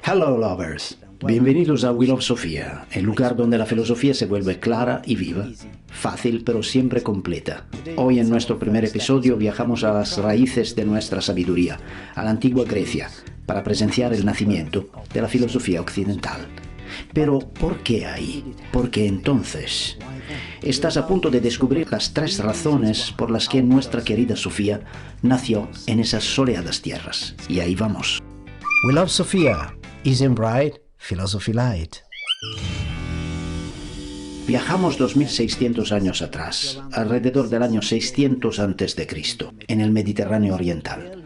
Hello lovers, bienvenidos a We Love Sofía, el lugar donde la filosofía se vuelve clara y viva, fácil pero siempre completa. Hoy en nuestro primer episodio viajamos a las raíces de nuestra sabiduría, a la antigua Grecia, para presenciar el nacimiento de la filosofía occidental. Pero, ¿por qué ahí? Porque entonces estás a punto de descubrir las 3 razones por las que nuestra querida Sofía nació en esas soleadas tierras. Y ahí vamos. We Love Sofía, Easy and Bright, Philosophy Light. Viajamos 2600 años atrás, alrededor del año 600 a.C., en el Mediterráneo oriental.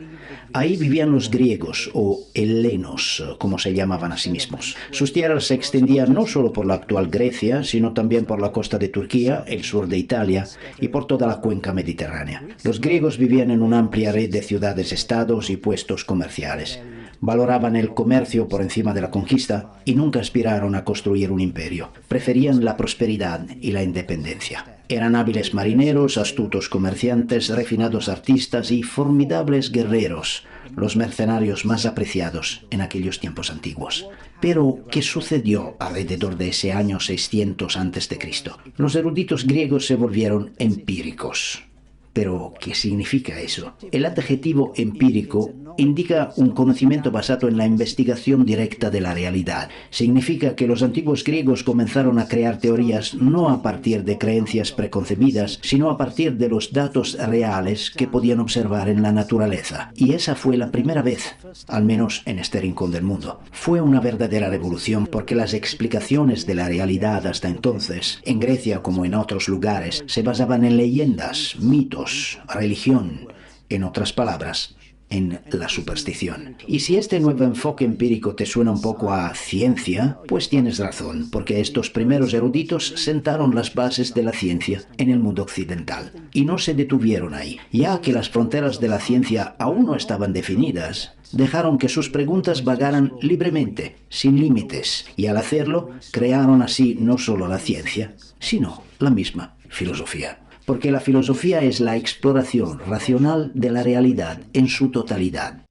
Ahí vivían los griegos, o helenos, como se llamaban a sí mismos. Sus tierras se extendían no solo por la actual Grecia, sino también por la costa de Turquía, el sur de Italia y por toda la cuenca mediterránea. Los griegos vivían en una amplia red de ciudades-estados y puestos comerciales. Valoraban el comercio por encima de la conquista y nunca aspiraron a construir un imperio. Preferían la prosperidad y la independencia. Eran hábiles marineros, astutos comerciantes, refinados artistas y formidables guerreros, los mercenarios más apreciados en aquellos tiempos antiguos. Pero, ¿qué sucedió alrededor de ese año 600 a.C.? Los eruditos griegos se volvieron empíricos. Pero, ¿qué significa eso? El adjetivo empírico indica un conocimiento basado en la investigación directa de la realidad. Significa que los antiguos griegos comenzaron a crear teorías no a partir de creencias preconcebidas, sino a partir de los datos reales que podían observar en la naturaleza. Y esa fue la primera vez, al menos en este rincón del mundo. Fue una verdadera revolución porque las explicaciones de la realidad hasta entonces, en Grecia como en otros lugares, se basaban en leyendas, mitos, religión, en otras palabras, en la superstición. Y si este nuevo enfoque empírico te suena un poco a ciencia, pues tienes razón, porque estos primeros eruditos sentaron las bases de la ciencia en el mundo occidental. Y no se detuvieron ahí. Ya que las fronteras de la ciencia aún no estaban definidas, dejaron que sus preguntas vagaran libremente, sin límites, y al hacerlo, crearon así no solo la ciencia, sino la misma filosofía. Porque la filosofía es la exploración racional de la realidad en su totalidad.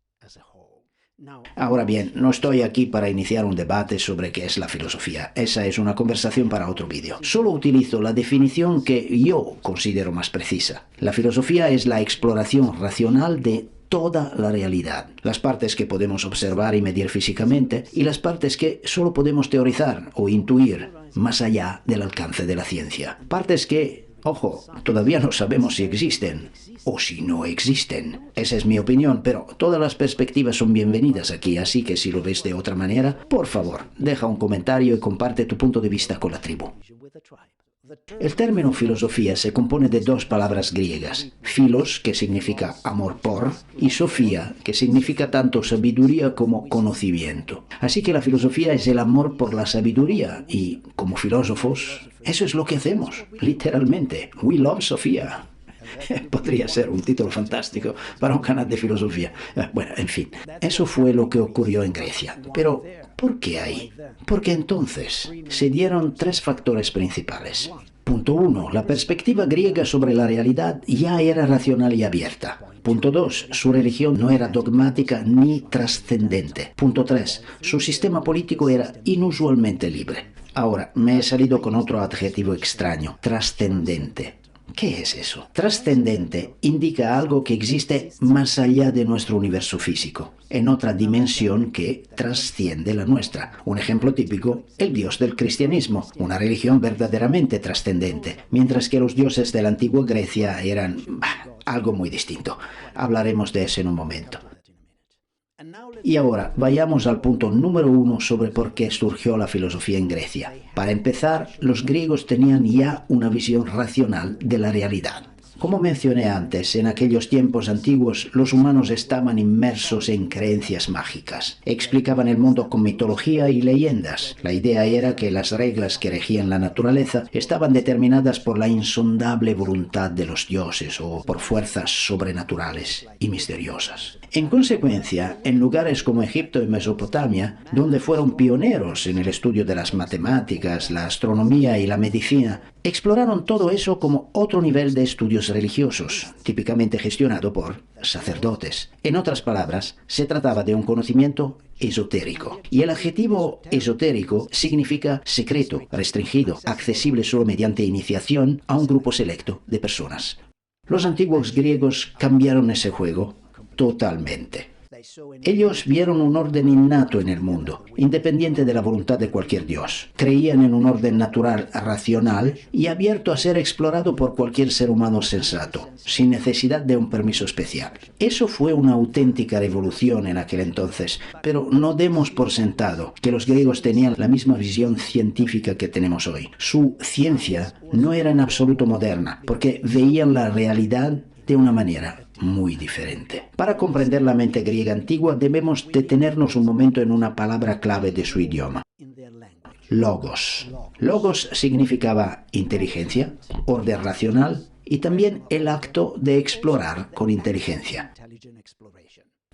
Ahora bien, no estoy aquí para iniciar un debate sobre qué es la filosofía. Esa es una conversación para otro vídeo. Solo utilizo la definición que yo considero más precisa. La filosofía es la exploración racional de toda la realidad. Las partes que podemos observar y medir físicamente y las partes que solo podemos teorizar o intuir más allá del alcance de la ciencia. Partes que, ojo, todavía no sabemos si existen o si no existen. Esa es mi opinión, pero todas las perspectivas son bienvenidas aquí, así que si lo ves de otra manera, por favor, deja un comentario y comparte tu punto de vista con la tribu. El término filosofía se compone de 2 palabras griegas, philos, que significa amor por, y sofía, que significa tanto sabiduría como conocimiento. Así que la filosofía es el amor por la sabiduría, y como filósofos, eso es lo que hacemos, literalmente. We love Sofía. Podría ser un título fantástico para un canal de filosofía. Bueno, en fin, eso fue lo que ocurrió en Grecia. Pero, ¿por qué ahí? Porque entonces se dieron 3 factores principales. Punto 1. La perspectiva griega sobre la realidad ya era racional y abierta. Punto 2. Su religión no era dogmática ni trascendente. Punto 3. Su sistema político era inusualmente libre. Ahora, me he salido con otro adjetivo extraño, trascendente. ¿Qué es eso? Trascendente indica algo que existe más allá de nuestro universo físico, en otra dimensión que trasciende la nuestra. Un ejemplo típico, el dios del cristianismo, una religión verdaderamente trascendente, mientras que los dioses de la antigua Grecia eran algo muy distinto. Hablaremos de eso en un momento. Y ahora, vayamos al punto número 1 sobre por qué surgió la filosofía en Grecia. Para empezar, los griegos tenían ya una visión racional de la realidad. Como mencioné antes, en aquellos tiempos antiguos los humanos estaban inmersos en creencias mágicas. Explicaban el mundo con mitología y leyendas. La idea era que las reglas que regían la naturaleza estaban determinadas por la insondable voluntad de los dioses o por fuerzas sobrenaturales y misteriosas. En consecuencia, en lugares como Egipto y Mesopotamia, donde fueron pioneros en el estudio de las matemáticas, la astronomía y la medicina, exploraron todo eso como otro nivel de estudio cultos religiosos, típicamente gestionado por sacerdotes. En otras palabras, se trataba de un conocimiento esotérico. Y el adjetivo esotérico significa secreto, restringido, accesible solo mediante iniciación a un grupo selecto de personas. Los antiguos griegos cambiaron ese juego totalmente. Ellos vieron un orden innato en el mundo, independiente de la voluntad de cualquier dios. Creían en un orden natural, racional y abierto a ser explorado por cualquier ser humano sensato, sin necesidad de un permiso especial. Eso fue una auténtica revolución en aquel entonces, pero no demos por sentado que los griegos tenían la misma visión científica que tenemos hoy. Su ciencia no era en absoluto moderna, porque veían la realidad de una manera muy diferente. Para comprender la mente griega antigua debemos detenernos un momento en una palabra clave de su idioma. Logos. Logos significaba inteligencia, orden racional y también el acto de explorar con inteligencia.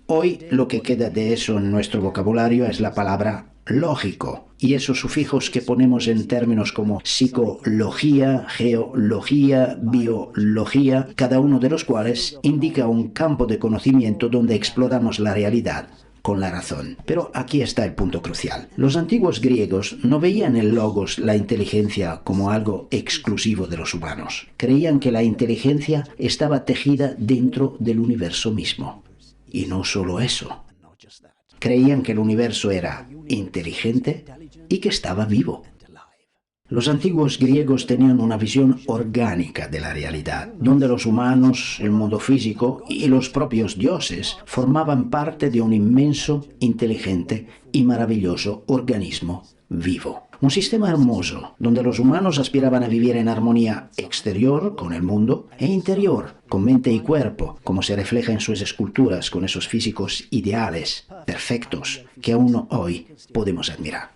Hoy lo que queda de eso en nuestro vocabulario es la palabra lógico y esos sufijos que ponemos en términos como psicología, geología, biología, cada uno de los cuales indica un campo de conocimiento donde exploramos la realidad con la razón. Pero aquí está el punto crucial. Los antiguos griegos no veían el logos, la inteligencia, como algo exclusivo de los humanos. Creían que la inteligencia estaba tejida dentro del universo mismo. Y no solo eso. Creían que el universo era inteligente y que estaba vivo. Los antiguos griegos tenían una visión orgánica de la realidad, donde los humanos, el mundo físico y los propios dioses formaban parte de un inmenso, inteligente y maravilloso organismo vivo. Un sistema hermoso, donde los humanos aspiraban a vivir en armonía exterior con el mundo e interior con mente y cuerpo, como se refleja en sus esculturas con esos físicos ideales, perfectos, que aún hoy podemos admirar.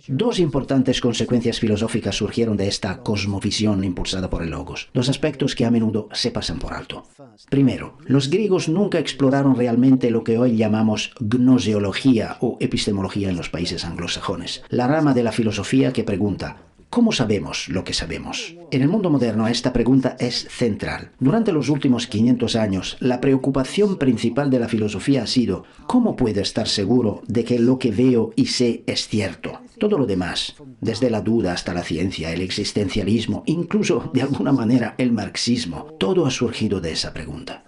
Dos importantes consecuencias filosóficas surgieron de esta cosmovisión impulsada por el Logos, dos aspectos que a menudo se pasan por alto. Primero, los griegos nunca exploraron realmente lo que hoy llamamos gnoseología o epistemología en los países anglosajones, la rama de la filosofía que pregunta ¿cómo sabemos lo que sabemos? En el mundo moderno esta pregunta es central. Durante los últimos 500 años, la preocupación principal de la filosofía ha sido ¿cómo puedo estar seguro de que lo que veo y sé es cierto? Todo lo demás, desde la duda hasta la ciencia, el existencialismo, incluso de alguna manera el marxismo, todo ha surgido de esa pregunta.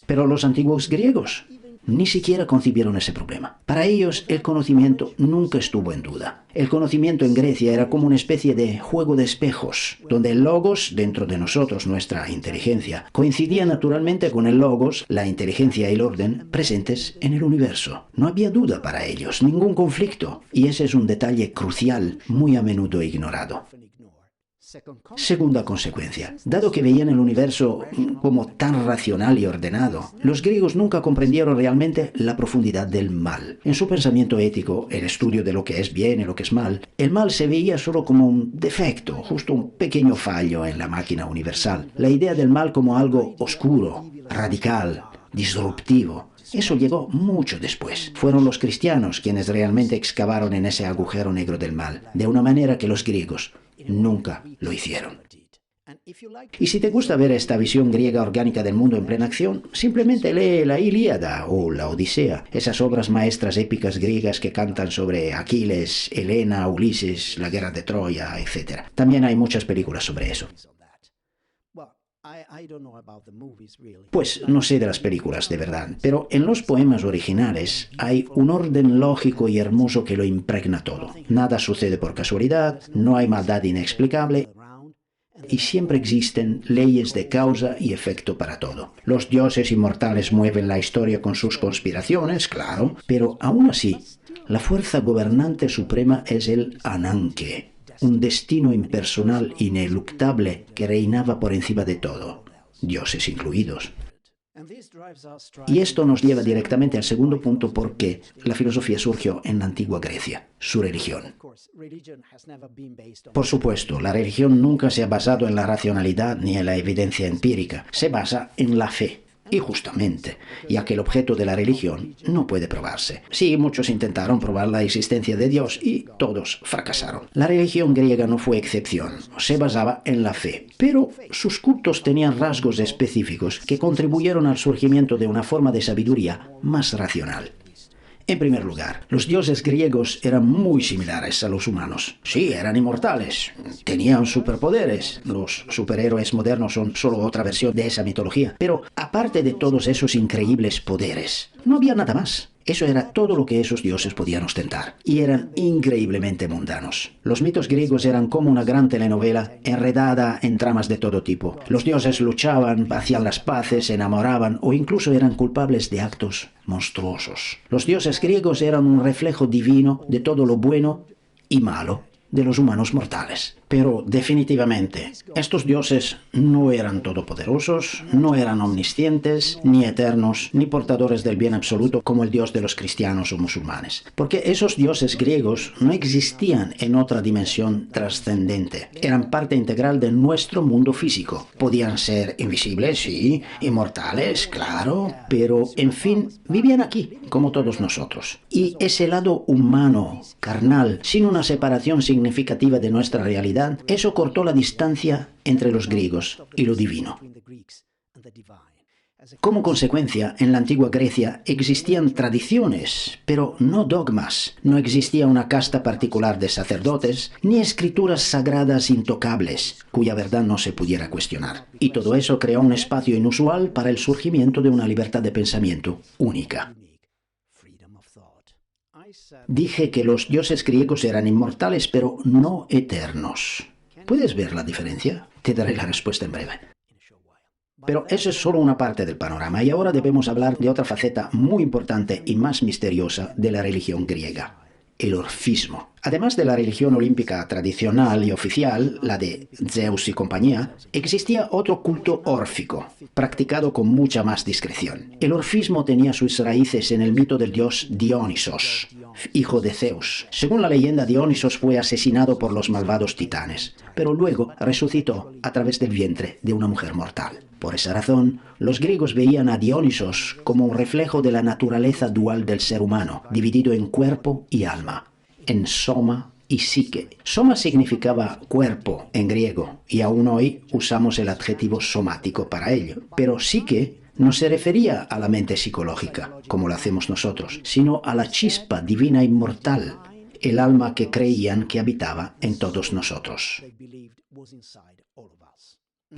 Pero los antiguos griegos ni siquiera concibieron ese problema. Para ellos el conocimiento nunca estuvo en duda. El conocimiento en Grecia era como una especie de juego de espejos, donde el logos, dentro de nosotros, nuestra inteligencia, coincidía naturalmente con el logos, la inteligencia y el orden, presentes en el universo. No había duda para ellos, ningún conflicto, y ese es un detalle crucial, muy a menudo ignorado. Segunda consecuencia. Dado que veían el universo como tan racional y ordenado, los griegos nunca comprendieron realmente la profundidad del mal. En su pensamiento ético, el estudio de lo que es bien y lo que es mal, el mal se veía solo como un defecto, justo un pequeño fallo en la máquina universal. La idea del mal como algo oscuro, radical, disruptivo. Eso llegó mucho después. Fueron los cristianos quienes realmente excavaron en ese agujero negro del mal, de una manera que los griegos nunca lo hicieron. Y si te gusta ver esta visión griega orgánica del mundo en plena acción, simplemente lee la Ilíada o la Odisea, esas obras maestras épicas griegas que cantan sobre Aquiles, Helena, Ulises, la guerra de Troya, etc. También hay muchas películas sobre eso. Pues no sé de las películas, de verdad, pero en los poemas originales hay un orden lógico y hermoso que lo impregna todo. Nada sucede por casualidad, no hay maldad inexplicable y siempre existen leyes de causa y efecto para todo. Los dioses inmortales mueven la historia con sus conspiraciones, claro, pero aún así, la fuerza gobernante suprema es el Ananke, un destino impersonal ineluctable que reinaba por encima de todo, dioses incluidos. Y esto nos lleva directamente al segundo punto por qué la filosofía surgió en la antigua Grecia, su religión. Por supuesto, la religión nunca se ha basado en la racionalidad ni en la evidencia empírica, se basa en la fe. Y justamente, ya que el objeto de la religión no puede probarse. Sí, muchos intentaron probar la existencia de Dios y todos fracasaron. La religión griega no fue excepción, se basaba en la fe, pero sus cultos tenían rasgos específicos que contribuyeron al surgimiento de una forma de sabiduría más racional. En primer lugar, los dioses griegos eran muy similares a los humanos. Sí, eran inmortales, tenían superpoderes. Los superhéroes modernos son solo otra versión de esa mitología. Pero aparte de todos esos increíbles poderes, no había nada más. Eso era todo lo que esos dioses podían ostentar. Y eran increíblemente mundanos. Los mitos griegos eran como una gran telenovela enredada en tramas de todo tipo. Los dioses luchaban, hacían las paces, se enamoraban o incluso eran culpables de actos monstruosos. Los dioses griegos eran un reflejo divino de todo lo bueno y malo de los humanos mortales. Pero definitivamente, estos dioses no eran todopoderosos, no eran omniscientes, ni eternos, ni portadores del bien absoluto como el Dios de los cristianos o musulmanes. Porque esos dioses griegos no existían en otra dimensión trascendente. Eran parte integral de nuestro mundo físico. Podían ser invisibles, sí, inmortales, claro, pero en fin, vivían aquí, como todos nosotros. Y ese lado humano, carnal, sin una separación significativa de nuestra realidad, eso cortó la distancia entre los griegos y lo divino. Como consecuencia, en la antigua Grecia existían tradiciones, pero no dogmas. No existía una casta particular de sacerdotes, ni escrituras sagradas intocables, cuya verdad no se pudiera cuestionar. Y todo eso creó un espacio inusual para el surgimiento de una libertad de pensamiento única. Dije que los dioses griegos eran inmortales, pero no eternos. ¿Puedes ver la diferencia? Te daré la respuesta en breve. Pero eso es solo una parte del panorama, y ahora debemos hablar de otra faceta muy importante y más misteriosa de la religión griega: el orfismo. Además de la religión olímpica tradicional y oficial, la de Zeus y compañía, existía otro culto órfico, practicado con mucha más discreción. El orfismo tenía sus raíces en el mito del dios Dionisos, hijo de Zeus. Según la leyenda, Dionisos fue asesinado por los malvados titanes, pero luego resucitó a través del vientre de una mujer mortal. Por esa razón, los griegos veían a Dionisos como un reflejo de la naturaleza dual del ser humano, dividido en cuerpo y alma, en soma y psique. Soma significaba cuerpo en griego, y aún hoy usamos el adjetivo somático para ello. Pero psique no se refería a la mente psicológica, como lo hacemos nosotros, sino a la chispa divina inmortal, el alma que creían que habitaba en todos nosotros.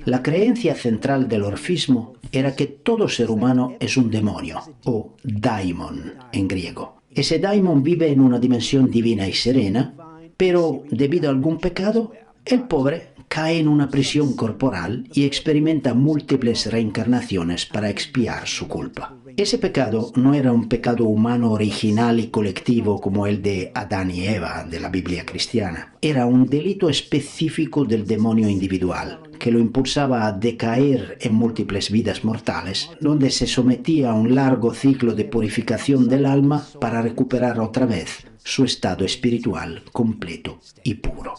La creencia central del orfismo era que todo ser humano es un demonio, o daimon en griego. Ese daimon vive en una dimensión divina y serena, pero debido a algún pecado, el pobre cae en una prisión corporal y experimenta múltiples reencarnaciones para expiar su culpa. Ese pecado no era un pecado humano original y colectivo como el de Adán y Eva de la Biblia cristiana. Era un delito específico del demonio individual, que lo impulsaba a decaer en múltiples vidas mortales, donde se sometía a un largo ciclo de purificación del alma para recuperar otra vez su estado espiritual completo y puro.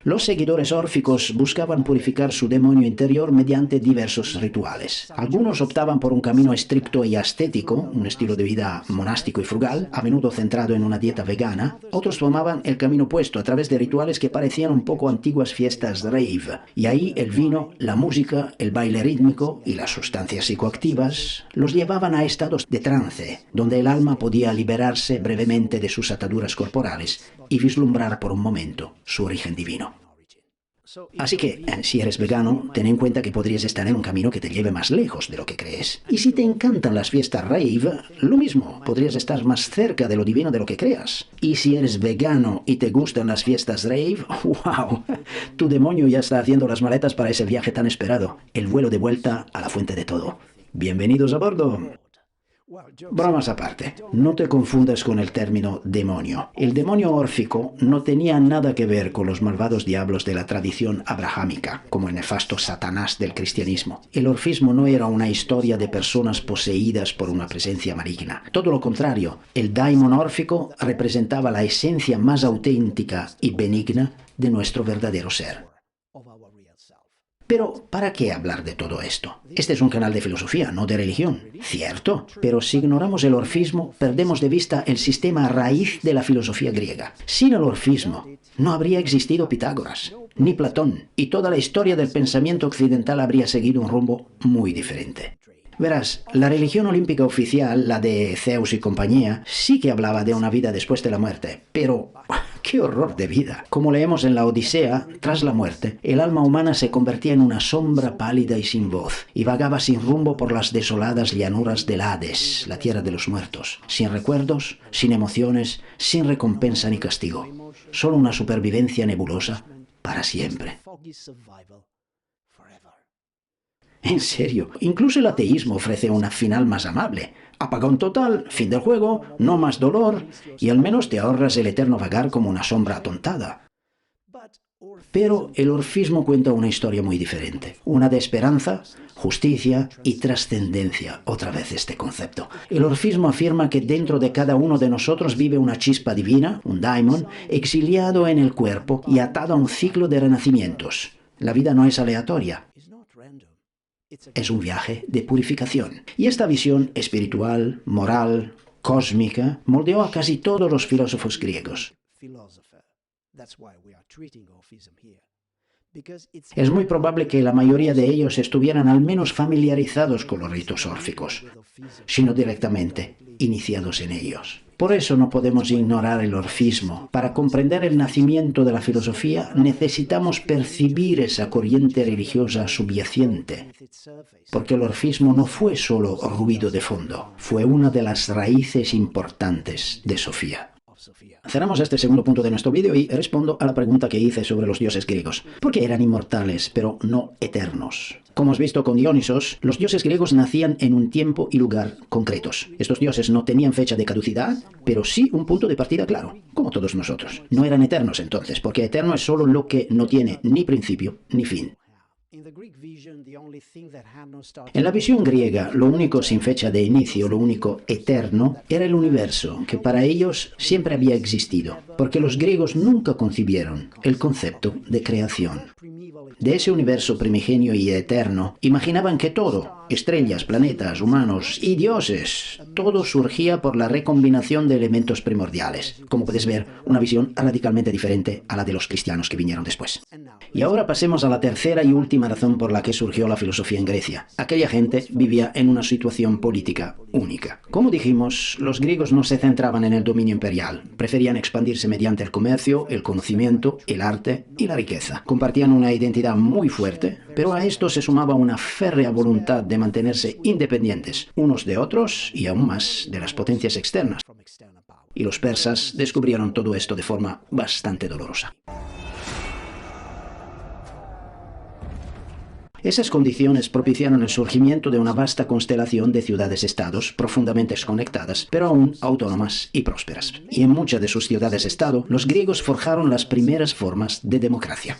Los seguidores órficos buscaban purificar su demonio interior mediante diversos rituales. Algunos optaban por un camino estricto y ascético, un estilo de vida monástico y frugal, a menudo centrado en una dieta vegana. Otros tomaban el camino opuesto a través de rituales que parecían un poco antiguas fiestas rave. Y ahí el vino, la música, el baile rítmico y las sustancias psicoactivas los llevaban a estados de trance, donde el alma podía liberarse brevemente de sus ataduras corporales y vislumbrar por un momento su origen divino. Así que, si eres vegano, ten en cuenta que podrías estar en un camino que te lleve más lejos de lo que crees. Y si te encantan las fiestas rave, lo mismo, podrías estar más cerca de lo divino de lo que creas. Y si eres vegano y te gustan las fiestas rave, ¡wow! Tu demonio ya está haciendo las maletas para ese viaje tan esperado, el vuelo de vuelta a la fuente de todo. ¡Bienvenidos a bordo! Bromas aparte, no te confundas con el término demonio. El demonio órfico no tenía nada que ver con los malvados diablos de la tradición abrahámica, como el nefasto Satanás del cristianismo. El orfismo no era una historia de personas poseídas por una presencia maligna. Todo lo contrario, el daimon órfico representaba la esencia más auténtica y benigna de nuestro verdadero ser. Pero, ¿para qué hablar de todo esto? Este es un canal de filosofía, no de religión. Cierto, pero si ignoramos el orfismo, perdemos de vista el sistema raíz de la filosofía griega. Sin el orfismo, no habría existido Pitágoras, ni Platón, y toda la historia del pensamiento occidental habría seguido un rumbo muy diferente. Verás, la religión olímpica oficial, la de Zeus y compañía, sí que hablaba de una vida después de la muerte, pero ¡qué horror de vida! Como leemos en la Odisea, tras la muerte, el alma humana se convertía en una sombra pálida y sin voz, y vagaba sin rumbo por las desoladas llanuras del Hades, la tierra de los muertos, sin recuerdos, sin emociones, sin recompensa ni castigo, solo una supervivencia nebulosa para siempre. En serio, incluso el ateísmo ofrece una final más amable. Apagón total, fin del juego, no más dolor, y al menos te ahorras el eterno vagar como una sombra atontada. Pero el orfismo cuenta una historia muy diferente, una de esperanza, justicia y trascendencia, otra vez este concepto. El orfismo afirma que dentro de cada uno de nosotros vive una chispa divina, un daimon, exiliado en el cuerpo y atado a un ciclo de renacimientos. La vida no es aleatoria. Es un viaje de purificación. Y esta visión espiritual, moral, cósmica, moldeó a casi todos los filósofos griegos. Es muy probable que la mayoría de ellos estuvieran al menos familiarizados con los ritos órficos, sino directamente iniciados en ellos. Por eso no podemos ignorar el orfismo. Para comprender el nacimiento de la filosofía necesitamos percibir esa corriente religiosa subyacente, porque el orfismo no fue solo ruido de fondo, fue una de las raíces importantes de Sofía. Cerramos este segundo punto de nuestro vídeo y respondo a la pregunta que hice sobre los dioses griegos. ¿Por qué eran inmortales, pero no eternos? Como has visto con Dionisos, los dioses griegos nacían en un tiempo y lugar concretos. Estos dioses no tenían fecha de caducidad, pero sí un punto de partida claro, como todos nosotros. No eran eternos entonces, porque eterno es solo lo que no tiene ni principio ni fin. En la visión griega, lo único sin fecha de inicio, lo único eterno, era el universo, que para ellos siempre había existido, porque los griegos nunca concibieron el concepto de creación. De ese universo primigenio y eterno, imaginaban que todo, estrellas, planetas, humanos y dioses, todo surgía por la recombinación de elementos primordiales. Como puedes ver, una visión radicalmente diferente a la de los cristianos que vinieron después. Y ahora pasemos a la tercera y última razón por la que surgió la filosofía en Grecia. Aquella gente vivía en una situación política única. Como dijimos, los griegos no se centraban en el dominio imperial. Preferían expandirse mediante el comercio, el conocimiento, el arte y la riqueza. Compartían una identidad muy fuerte, pero a esto se sumaba una férrea voluntad de mantenerse independientes unos de otros y aún más de las potencias externas. Y los persas descubrieron todo esto de forma bastante dolorosa. Esas condiciones propiciaron el surgimiento de una vasta constelación de ciudades-estados profundamente desconectadas, pero aún autónomas y prósperas. Y en muchas de sus ciudades-estado, los griegos forjaron las primeras formas de democracia.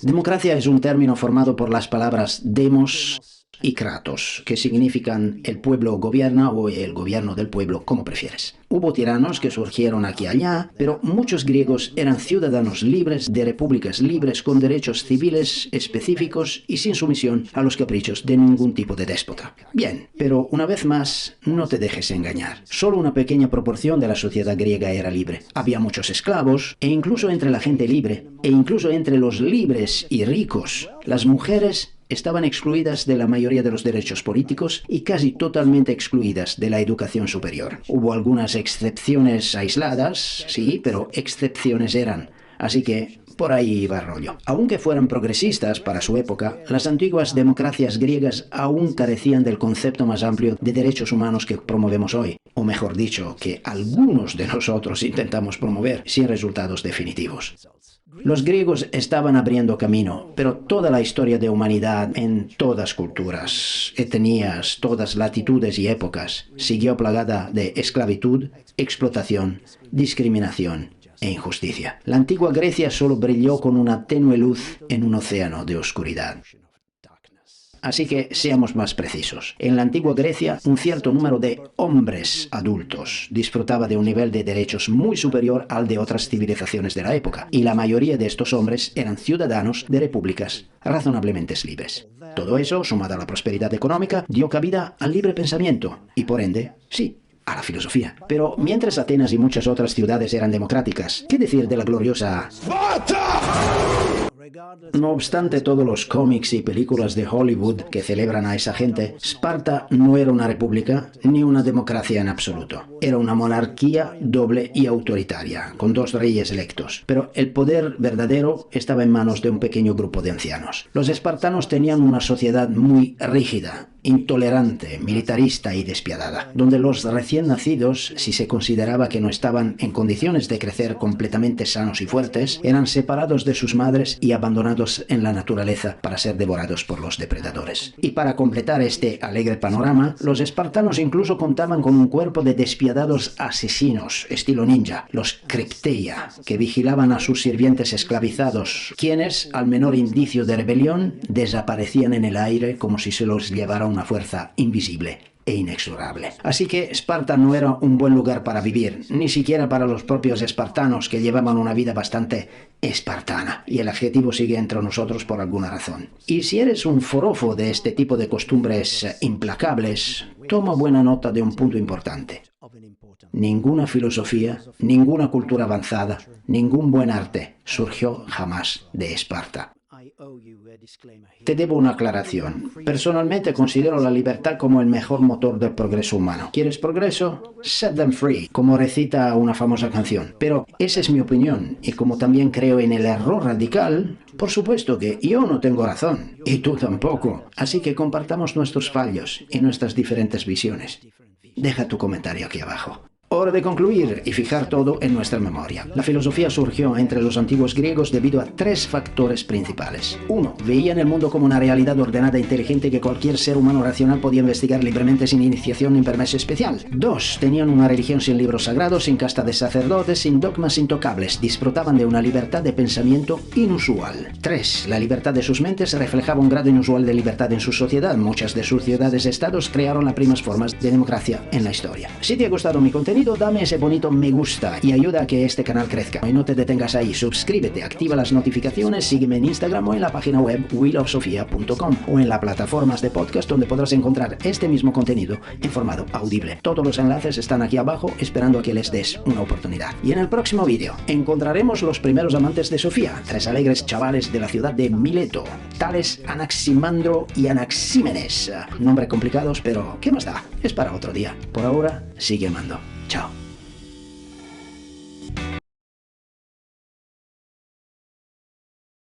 Democracia es un término formado por las palabras demos y kratos, que significan el pueblo gobierna o el gobierno del pueblo, como prefieres. Hubo tiranos que surgieron aquí y allá, pero muchos griegos eran ciudadanos libres de repúblicas libres con derechos civiles específicos y sin sumisión a los caprichos de ningún tipo de déspota. Bien, pero una vez más, no te dejes engañar. Solo una pequeña proporción de la sociedad griega era libre. Había muchos esclavos, e incluso entre la gente libre, e incluso entre los libres y ricos, las mujeres estaban excluidas de la mayoría de los derechos políticos y casi totalmente excluidas de la educación superior. Hubo algunas excepciones aisladas, sí, pero excepciones eran. Así que por ahí iba el rollo. Aunque fueran progresistas para su época, las antiguas democracias griegas aún carecían del concepto más amplio de derechos humanos que promovemos hoy. O mejor dicho, que algunos de nosotros intentamos promover sin resultados definitivos. Los griegos estaban abriendo camino, pero toda la historia de humanidad en todas culturas, etnias, todas latitudes y épocas siguió plagada de esclavitud, explotación, discriminación e injusticia. La antigua Grecia solo brilló con una tenue luz en un océano de oscuridad. Así que seamos más precisos. En la antigua Grecia, un cierto número de hombres adultos disfrutaba de un nivel de derechos muy superior al de otras civilizaciones de la época, y la mayoría de estos hombres eran ciudadanos de repúblicas razonablemente libres. Todo eso, sumado a la prosperidad económica, dio cabida al libre pensamiento y, por ende, sí, a la filosofía. Pero mientras Atenas y muchas otras ciudades eran democráticas, ¿qué decir de la gloriosa ¡Esparta! No obstante todos los cómics y películas de Hollywood que celebran a esa gente, Esparta no era una república ni una democracia en absoluto. Era una monarquía doble y autoritaria, con 2 reyes electos. Pero el poder verdadero estaba en manos de un pequeño grupo de ancianos. Los espartanos tenían una sociedad muy rígida, intolerante, militarista y despiadada, donde los recién nacidos, si se consideraba que no estaban en condiciones de crecer completamente sanos y fuertes, eran separados de sus madres y abandonados en la naturaleza para ser devorados por los depredadores. Y para completar este alegre panorama, los espartanos incluso contaban con un cuerpo de despiadados asesinos, estilo ninja, los Crypteia, que vigilaban a sus sirvientes esclavizados, quienes, al menor indicio de rebelión, desaparecían en el aire como si se los llevara una fuerza invisible e inexorable. Así que Esparta no era un buen lugar para vivir, ni siquiera para los propios espartanos, que llevaban una vida bastante espartana, y el adjetivo sigue entre nosotros por alguna razón. Y si eres un forofo de este tipo de costumbres implacables, toma buena nota de un punto importante. Ninguna filosofía, ninguna cultura avanzada, ningún buen arte surgió jamás de Esparta. Te debo una aclaración. Personalmente considero la libertad como el mejor motor del progreso humano. ¿Quieres progreso? Set them free, como recita una famosa canción. Pero esa es mi opinión, y como también creo en el error radical, por supuesto que yo no tengo razón, y tú tampoco. Así que compartamos nuestros fallos y nuestras diferentes visiones. Deja tu comentario aquí abajo. Hora de concluir y fijar todo en nuestra memoria. La filosofía surgió entre los antiguos griegos debido a 3 factores principales. 1. Veían el mundo como una realidad ordenada e inteligente que cualquier ser humano racional podía investigar libremente sin iniciación ni permiso especial. 2. Tenían una religión sin libros sagrados, sin casta de sacerdotes, sin dogmas intocables. Disfrutaban de una libertad de pensamiento inusual. 3. La libertad de sus mentes reflejaba un grado inusual de libertad en su sociedad. Muchas de sus ciudades-estados crearon las primeras formas de democracia en la historia. Si te ha gustado mi contenido, dame ese bonito me gusta y ayuda a que este canal crezca. Y no te detengas ahí, suscríbete, activa las notificaciones, sígueme en Instagram o en la página web willofsofia.com o en las plataformas de podcast donde podrás encontrar este mismo contenido en formato audible. Todos los enlaces están aquí abajo esperando a que les des una oportunidad. Y en el próximo vídeo encontraremos los primeros amantes de Sofía, 3 alegres chavales de la ciudad de Mileto, tales Anaximandro y Anaxímenes. Nombres complicados, pero ¿qué más da? Es para otro día. Por ahora, sigue amando. Chao.